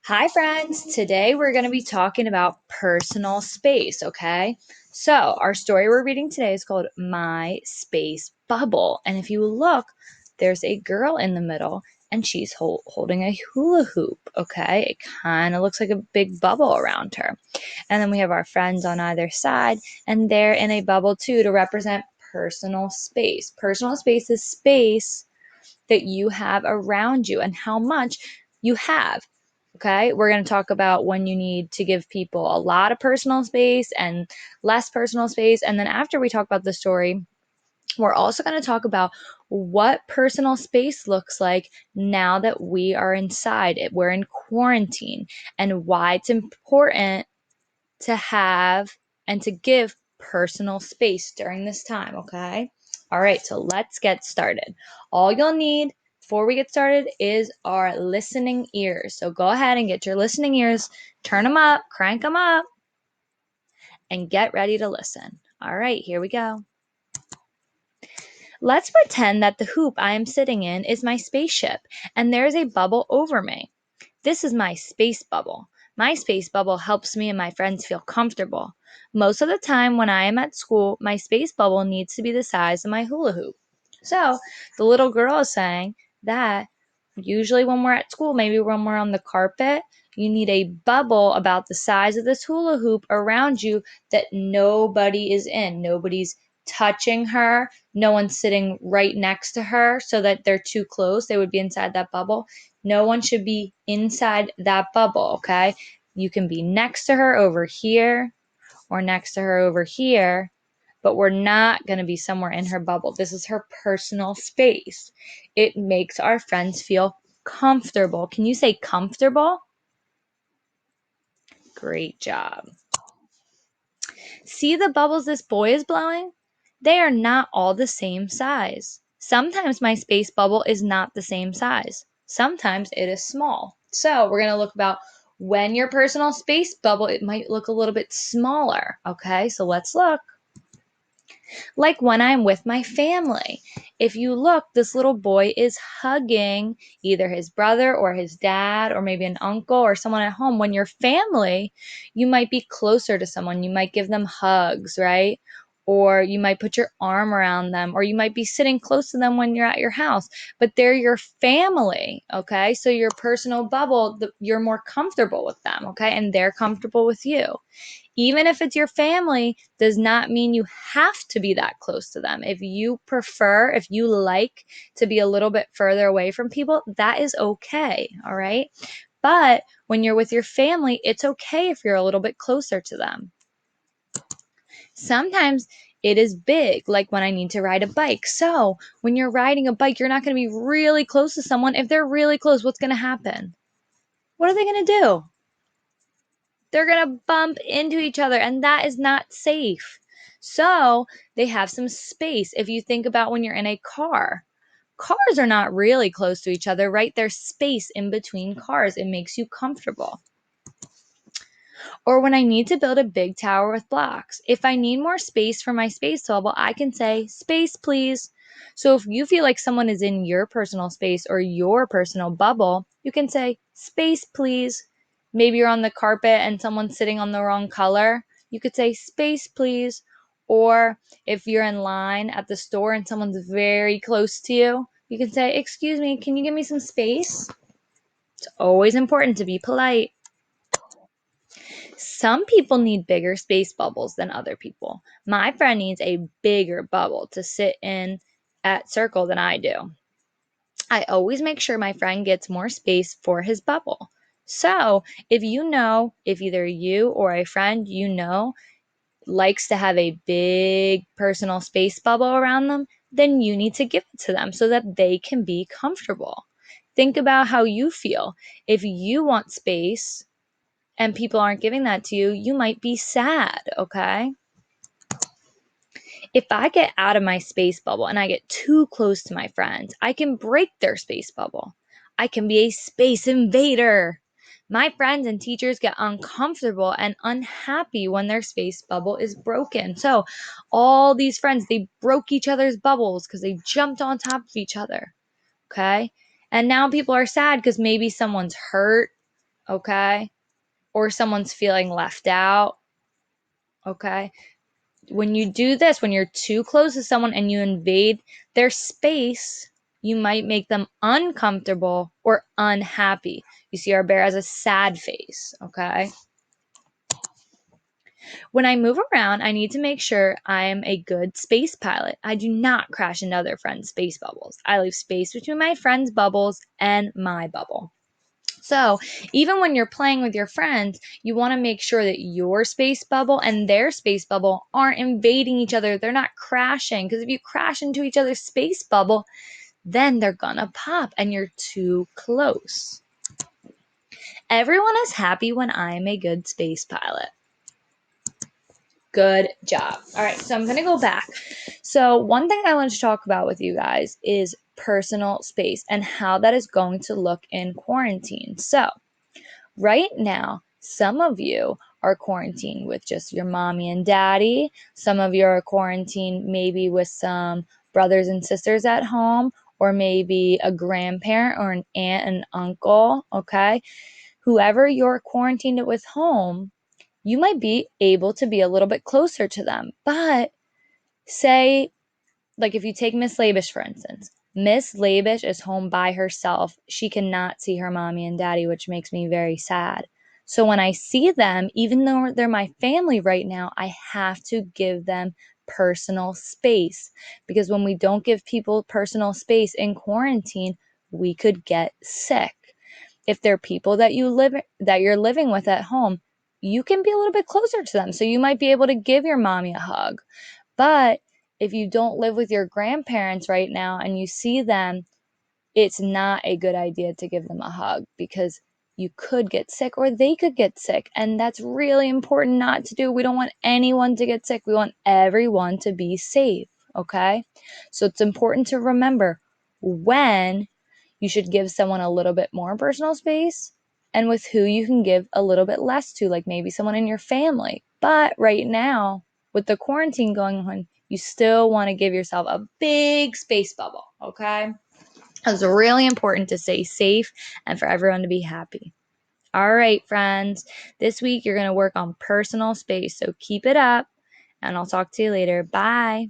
Hi, friends. Today we're going to be talking about personal space, okay? So, our story we're reading today is called My Space Bubble. And if you look, there's a girl in the middle and she's holding a hula hoop, okay? It kind of looks like a big bubble around her. And then we have our friends on either side, and they're in a bubble too to represent personal space. Personal space is space that you have around you and how much you have. Okay, we're going to talk about when you need to give people a lot of personal space and less personal space. And then after we talk about the story, we're also going to talk about what personal space looks like now that we are inside it. We're in quarantine and why it's important to have and to give personal space during this time, okay? All right, so let's get started. All you'll need before we get started is our listening ears. So go ahead and get your listening ears, turn them up, crank them up, and get ready to listen. All right, here we go. Let's pretend that the hoop I am sitting in is my spaceship and there is a bubble over me. This is my space bubble. My space bubble helps me and my friends feel comfortable. Most of the time when I am at school, my space bubble needs to be the size of my hula hoop. So the little girl is saying that usually when we're at school, maybe when we're on the carpet, you need a bubble about the size of this hula hoop around you that nobody is in. Nobody's touching her. No one's sitting right next to her so that they're too close. They would be inside that bubble. No one should be inside that bubble, okay? You can be next to her over here or next to her over here, but we're not going to be somewhere in her bubble. This is her personal space. It makes our friends feel comfortable. Can you say comfortable? Great job. See the bubbles this boy is blowing? They are not all the same size. Sometimes my space bubble is not the same size. Sometimes it is small. So we're going to look about when your personal space bubble, it might look a little bit smaller. Okay, so let's look. Like when I'm with my family. If you look, this little boy is hugging either his brother or his dad or maybe an uncle or someone at home. When you're family, you might be closer to someone. You might give them hugs, right? Or you might put your arm around them, or you might be sitting close to them when you're at your house, but they're your family, okay? So your personal bubble, you're more comfortable with them, okay? And they're comfortable with you. Even if it's your family, does not mean you have to be that close to them. If you prefer, if you like to be a little bit further away from people, that is okay. All right. But when you're with your family, it's okay if you're a little bit closer to them. Sometimes it is big, like when I need to ride a bike. So when you're riding a bike, you're not going to be really close to someone. If they're really close, what's going to happen? What are they going to do? They're going to bump into each other, and that is not safe. So they have some space. If you think about when you're in a car, cars are not really close to each other, right? There's space in between cars. It makes you comfortable. Or when I need to build a big tower with blocks, if I need more space for my space bubble, I can say, space, please. So if you feel like someone is in your personal space or your personal bubble, you can say, space, please. Maybe you're on the carpet and someone's sitting on the wrong color. You could say, space, please. Or if you're in line at the store and someone's very close to you, you can say, excuse me, can you give me some space? It's always important to be polite. Some people need bigger space bubbles than other people. My friend needs a bigger bubble to sit in at circle than I do. I always make sure my friend gets more space for his bubble. So, if you know, if either you or a friend you know likes to have a big personal space bubble around them, then you need to give it to them so that they can be comfortable. Think about how you feel. If you want space, and people aren't giving that to you, you might be sad, okay? If I get out of my space bubble and I get too close to my friends, I can break their space bubble. I can be a space invader. My friends and teachers get uncomfortable and unhappy when their space bubble is broken. So, all these friends, they broke each other's bubbles because they jumped on top of each other, okay? And now people are sad because maybe someone's hurt. okay? Or someone's feeling left out, okay? When you do this, when you're too close to someone and you invade their space, you might make them uncomfortable or unhappy. You see, our bear has a sad face, okay? When I move around, I need to make sure I am a good space pilot. I do not crash into other friends' space bubbles. I leave space between my friends' bubbles and my bubble. So, even when you're playing with your friends, you want to make sure that your space bubble and their space bubble aren't invading each other. They're not crashing, because if you crash into each other's space bubble, then they're gonna pop and you're too close. Everyone is happy when I'm a good space pilot. Good job. All right, so I'm going to go back. So, one thing I want to talk about with you guys is personal space and how that is going to look in quarantine. So, right now, some of you are quarantined with just your mommy and daddy. Some of you are quarantined maybe with some brothers and sisters at home, or maybe a grandparent or an aunt and uncle, okay? Whoever you're quarantined with home, you might be able to be a little bit closer to them. But say, like if you take Miss Labish, for instance, Miss Labish is home by herself. She cannot see her mommy and daddy, which makes me very sad. So when I see them, even though they're my family right now, I have to give them personal space, because when we don't give people personal space in quarantine, we could get sick. If they're people that you're living with at home, you can be a little bit closer to them. So you might be able to give your mommy a hug. But if you don't live with your grandparents right now and you see them, it's not a good idea to give them a hug, because you could get sick or they could get sick. And that's really important not to do. We don't want anyone to get sick. We want everyone to be safe. Okay. So it's important to remember when you should give someone a little bit more personal space and with who you can give a little bit less to, like maybe someone in your family. But right now, with the quarantine going on, you still want to give yourself a big space bubble. Okay. It's really important to stay safe and for everyone to be happy. All right, friends. This week you're going to work on personal space. So keep it up, and I'll talk to you later. Bye.